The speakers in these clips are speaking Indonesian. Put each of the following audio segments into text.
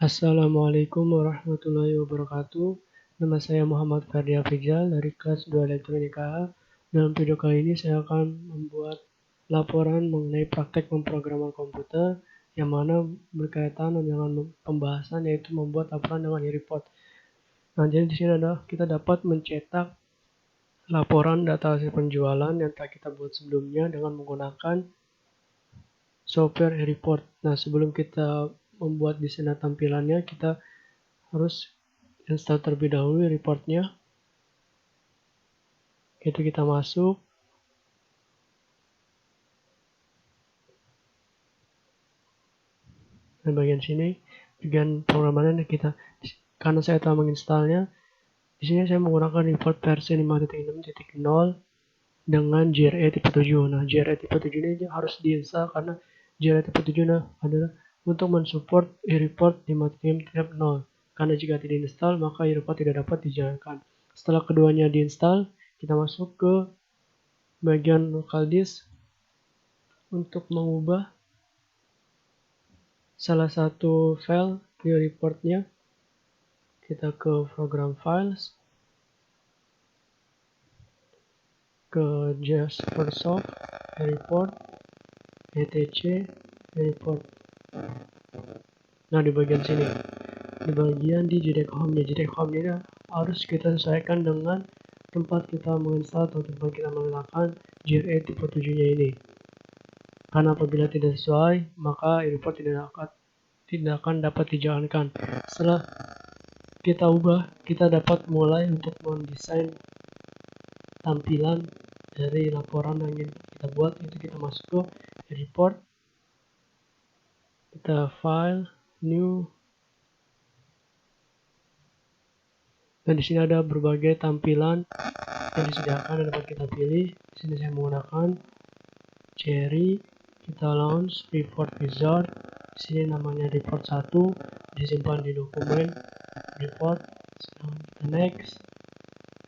Assalamualaikum warahmatullahi wabarakatuh. Nama saya Muhammad Ferdi Afrizal dari kelas 2 Elektronika. Dalam video kali ini saya akan membuat laporan mengenai praktek pemrograman komputer yang mana berkaitan dengan pembahasan yaitu membuat laporan dengan e-report. Nah, jadi di sini adalah kita dapat mencetak laporan data hasil penjualan yang telah kita buat sebelumnya dengan menggunakan software e-report. Nah, sebelum kita membuat desain tampilannya, kita harus install terlebih dahulu reportnya. Itu kita masuk. Dan bagian sini, bagian programannya kita, karena saya telah menginstalnya, di sini saya menggunakan report versi 5.6.0 dengan JRE tipe 7. Nah, JRE tipe 7 ini harus diinstal karena JRE tipe 7 adalah untuk mensupport e-report 5.6.0. Karena jika tidak diinstal, maka e-report tidak dapat dijalankan. Setelah keduanya diinstal, kita masuk ke bagian local disk untuk mengubah salah satu file di reportnya. Kita ke program files, ke Jaspersoft report, etc report. Nah, di bagian sini, di bagian di JDK Home-nya, JDK Home ini harus kita sesuaikan dengan tempat kita menginstal atau tempat kita menggunakan JRE tipe 7-nya ini. Karena apabila tidak sesuai, maka e-report tidak akan dapat dijalankan. Setelah kita ubah, kita dapat mulai untuk mendesain tampilan dari laporan yang ingin kita buat. Itu kita masuk ke report, kita file, new, dan di sini ada berbagai tampilan yang disediakan dan dapat kita pilih. Di sini saya menggunakan Cherry. Kita launch report wizard. Di sini namanya report 1, disimpan di dokumen report. Sekarang kita next.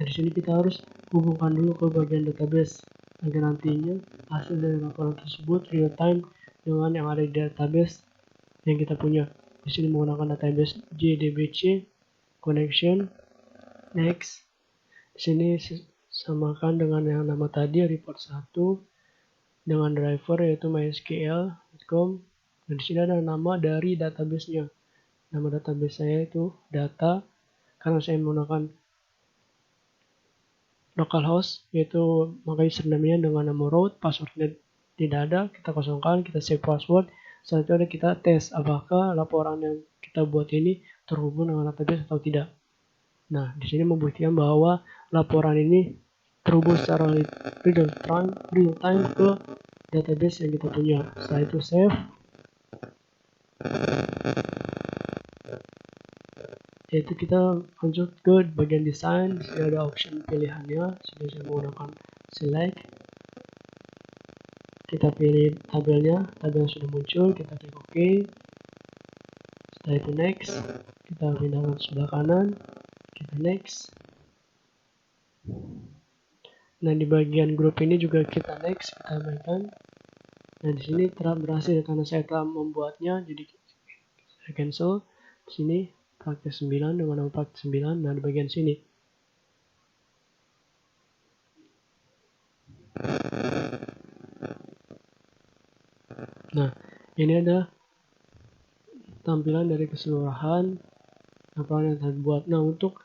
Dan di sini kita harus hubungkan dulu ke bagian database agar nantinya hasil dari laporan tersebut real time dengan yang ada di database yang kita punya. Di sini menggunakan database JDBC connection. Next. Di sini samakan dengan yang nama tadi report 1 dengan driver yaitu mysql.com. Dan di sini ada nama dari database-nya. Nama database saya itu data, karena saya menggunakan localhost, yaitu maka username-nya dengan nama root, passwordnya tidak ada, kita kosongkan, kita save password. Selanjutnya kita tes apakah laporan yang kita buat ini terhubung dengan database atau tidak. Nah, di sini membuktikan bahwa laporan ini terhubung secara real time ke database yang kita punya. Setelah itu save. Yaitu kita lanjut ke bagian desain. Di sini ada option pilihannya. Sudah saya menggunakan select. Kita pilih tabelnya, tabel sudah muncul, kita klik OK. Setelah itu next, kita pindahkan sebelah kanan, kita next. Nah, di bagian grup ini juga kita next, kita abaikan. Nah, di sini telah berhasil karena saya telah membuatnya, jadi saya cancel. Di sini praktek 9 dengan nama praktek 9. Nah, di bagian sini. Nah, ini ada tampilan dari keseluruhan laporan yang saya buat. Nah, untuk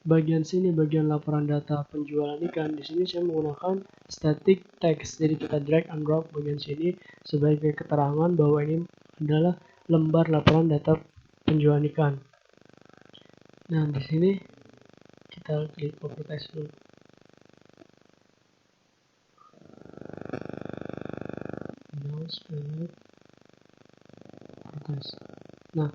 bagian sini, bagian laporan data penjualan ikan, di sini saya menggunakan static text. Jadi kita drag and drop bagian sini sebagai keterangan bahwa ini adalah lembar laporan data penjualan ikan. Nah, di sini kita klik copy paste dulu. Nah,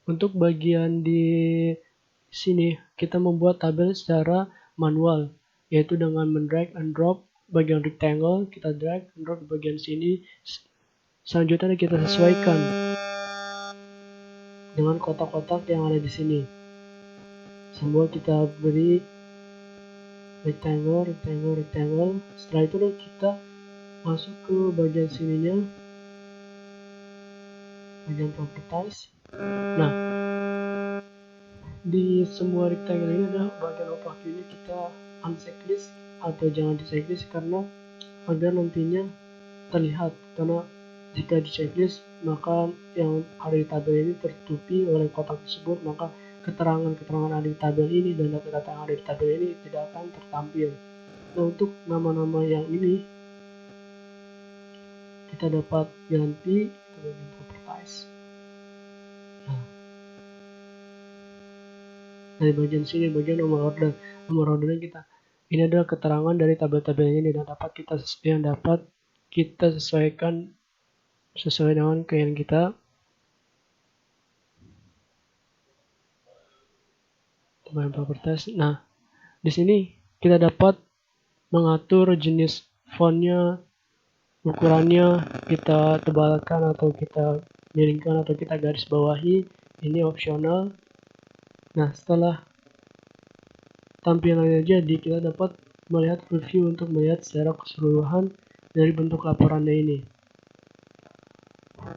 untuk bagian di sini kita membuat tabel secara manual, yaitu dengan mendrag and drop bagian rectangle, kita drag and drop di bagian sini. Selanjutnya kita sesuaikan dengan kotak-kotak yang ada di sini. Semua kita beri rectangle. Setelah itu kita masuk ke bagian sininya, bagian properties. Nah, di semua rectangle ini ada bagian overview ini kita unchecklist atau jangan di checklist karena agar nantinya terlihat, karena jika di checklist maka yang ada di tabel ini tertutupi oleh kotak tersebut, maka keterangan-keterangan ada di tabel ini dan data-data yang ada di tabel ini tidak akan tertampil. Nah, untuk nama-nama yang ini kita dapat ganti ke bagian properties. Nah, dari bagian sini bagian nomor ordernya kita ini adalah keterangan dari tabel-tabel ini dan dapat kita sesuaikan sesuai dengan keinginan kita. Bagian properties. Nah, di sini kita dapat mengatur jenis fontnya, ukurannya, kita tebalkan atau kita miringkan atau kita garis bawahi. Ini opsional. Nah, setelah tampilannya jadi, kita dapat melihat preview untuk melihat secara keseluruhan dari bentuk laporannya ini.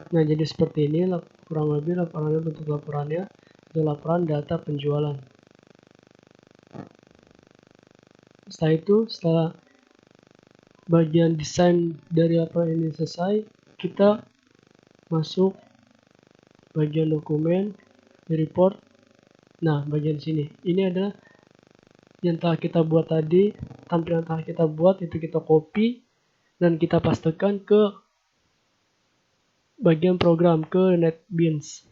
Nah, jadi seperti ini kurang lebih laporannya, bentuk laporannya itu laporan data penjualan. Setelah bagian desain dari laporan ini selesai, kita masuk bagian dokumen, report. Nah, bagian sini, ini adalah yang telah kita buat tadi, tampilan telah kita buat itu kita copy dan kita pastekan ke bagian program, ke NetBeans.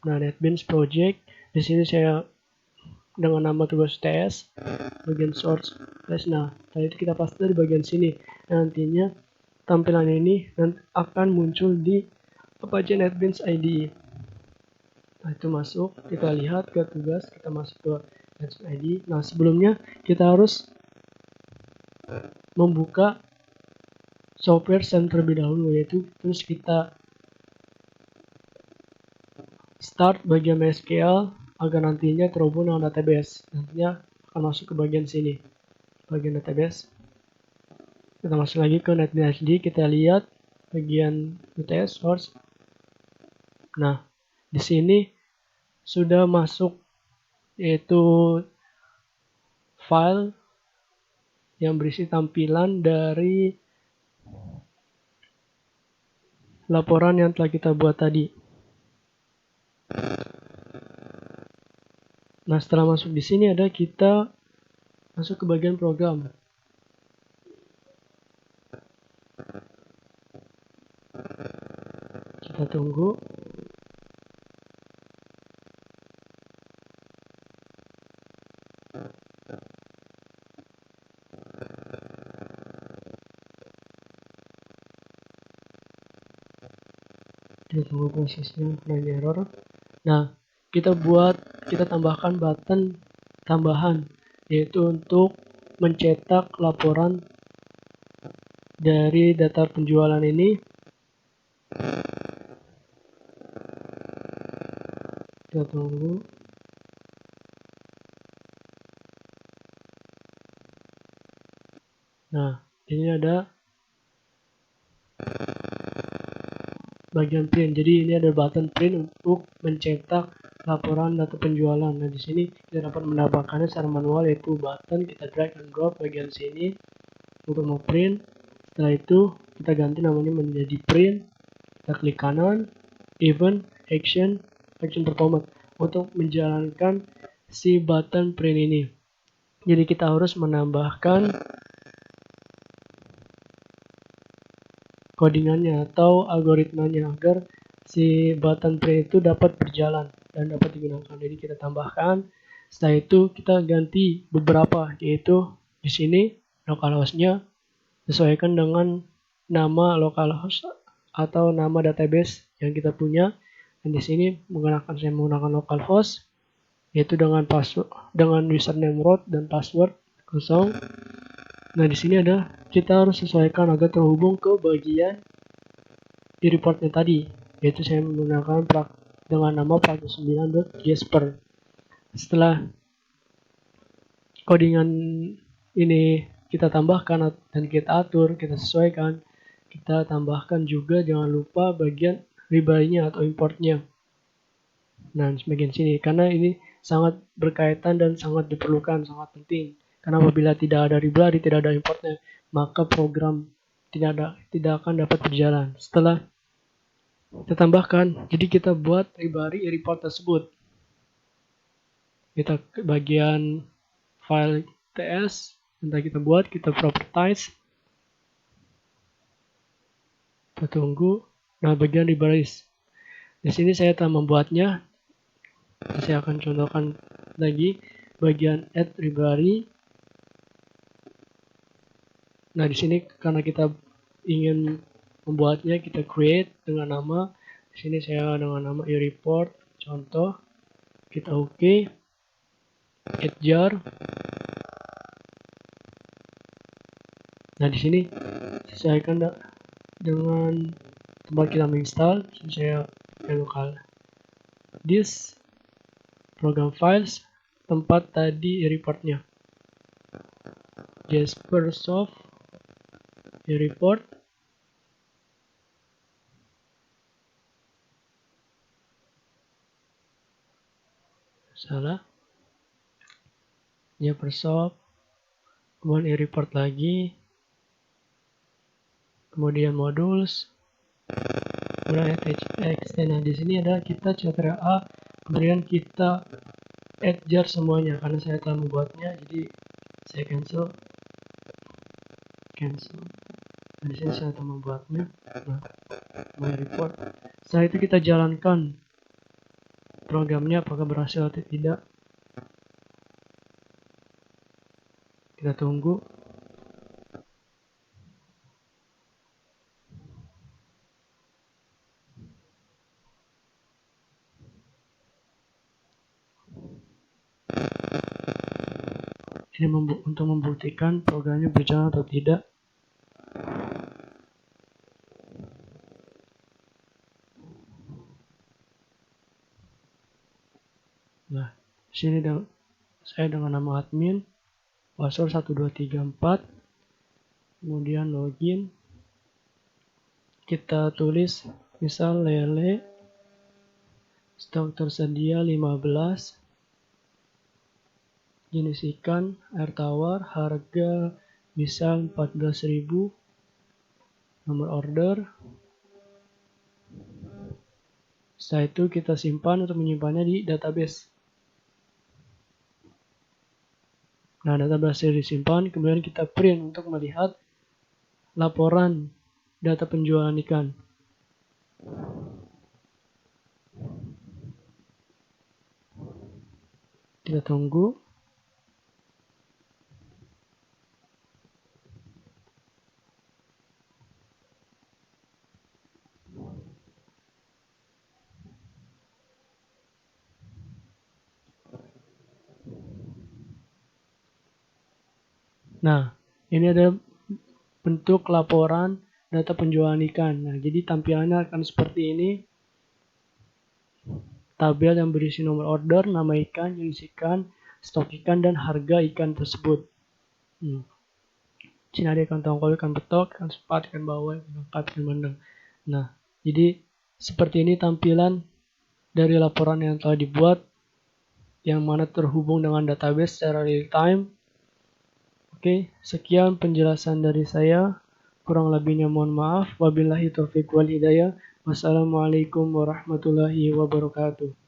Nah, NetBeans project, di sini saya dengan nama tugas TS, bagian source flash. Nah, tadi itu kita paste di bagian sini. Nantinya tampilan ini akan muncul di Apache NetBeans IDE. Nah, itu masuk, kita lihat ke tugas, kita masuk ke NetBeans IDE. Nah, sebelumnya kita harus membuka software center terlebih dahulu, yaitu terus kita start bagian MySQL agar nantinya terhubung dengan database. Nantinya akan masuk ke bagian sini, bagian database. Kita masuk lagi ke NetBeans IDE, kita lihat bagian UTS source. Nah, di sini sudah masuk yaitu file yang berisi tampilan dari laporan yang telah kita buat tadi. Nah, setelah masuk di sini ada kita masuk ke bagian program. Kita tunggu. Kita tunggu prosesnya, karena error. Nah, kita tambahkan button tambahan, yaitu untuk mencetak laporan dari data penjualan ini. Kita tunggu. Nah, ini ada bagian print. Jadi ini ada button print untuk mencetak laporan data penjualan. Nah, di sini kita dapat menambahkannya secara manual, yaitu button kita drag and drop bagian sini untuk mau print. Setelah itu kita ganti namanya menjadi print. Kita klik kanan, event, action performance untuk menjalankan si button print ini. Jadi kita harus menambahkan codingannya atau algoritmanya agar si button print itu dapat berjalan dan dapat digunakan. Jadi kita tambahkan. Setelah itu kita ganti beberapa, yaitu di sini localhost-nya sesuaikan dengan nama localhost atau nama database yang kita punya. Dan di sini saya menggunakan localhost, yaitu dengan username root dan password kosong. Nah, di sini kita harus sesuaikan agar terhubung ke bagian di reportnya tadi, yaitu saya menggunakan dengan nama practice9.jasper. Setelah codingan ini kita tambahkan dan kita atur, kita sesuaikan. Kita tambahkan juga jangan lupa bagian library-nya atau importnya. Nah, bagian sini karena ini sangat berkaitan dan sangat diperlukan, sangat penting. Karena apabila tidak ada library, tidak ada importnya, maka program tidak akan dapat berjalan. Setelah kita tambahkan, jadi kita buat library report tersebut. Kita ke bagian file ts, nanti kita buat, kita properties. Kita tunggu. Nah, bagian libraries. Di sini saya telah membuatnya. Saya akan contohkan lagi bagian add library. Nah, di sini karena kita ingin membuatnya, kita create dengan nama. Di sini saya dengan nama e-report. Contoh, kita oke. Add jar. Nah, di sini sesuaikan dengan tempat kita menginstal. Saya pakai lokal disk program files, tempat tadi e-reportnya Jaspersoft e-report. Salah, Jaspersoft, kemudian e-report lagi, kemudian modules, kemudian extend. Nah, di sini adalah kita Ctrl A, kemudian kita add jar semuanya karena saya telah membuatnya, jadi saya cancel. Nah, di sini saya telah membuatnya. Nah, my report. Setelah itu kita jalankan programnya, apakah berhasil atau tidak. Kita tunggu. Ini untuk membuktikan programnya berjalan atau tidak. Nah, di sini saya dengan nama admin, password 1234, kemudian login. Kita tulis misal lele, stok tersedia 15, jenis ikan, air tawar, harga misal 14.000, nomor order. Setelah itu kita simpan untuk menyimpannya di database. Nah, database disimpan, kemudian kita print untuk melihat laporan data penjualan ikan. Kita tunggu. Nah, ini ada bentuk laporan data penjualan ikan. Nah, jadi tampilannya akan seperti ini. Tabel yang berisi nomor order, nama ikan, jenis ikan, stok ikan, dan harga ikan tersebut. Sini ada ikan tongkol, ikan betok, ikan sepat, ikan bawal, ikan kakap, ikan bandeng. Nah, jadi seperti ini tampilan dari laporan yang telah dibuat, yang mana terhubung dengan database secara real time. Oke, sekian penjelasan dari saya. Kurang lebihnya mohon maaf. Wabillahi taufiq wal hidayah. Wassalamualaikum warahmatullahi wabarakatuh.